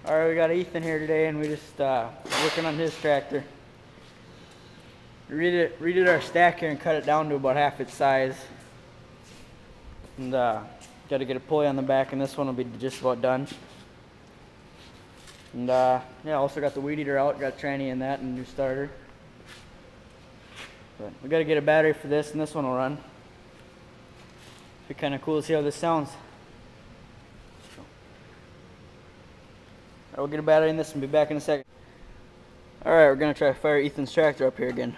Alright, we got Ethan here today and we just working on his tractor. We redid our stack here and cut it down to about half its size. And got to get a pulley on the back, and this one will be just about done. And yeah, also got the weed eater out, got tranny in that and a new starter. But we got to get a battery for this, and this one will run. It'd be kind of cool to see how this sounds. Alright, we'll get a battery in this and be back in a second. Alright, we're going to try to fire Ethan's tractor up here again.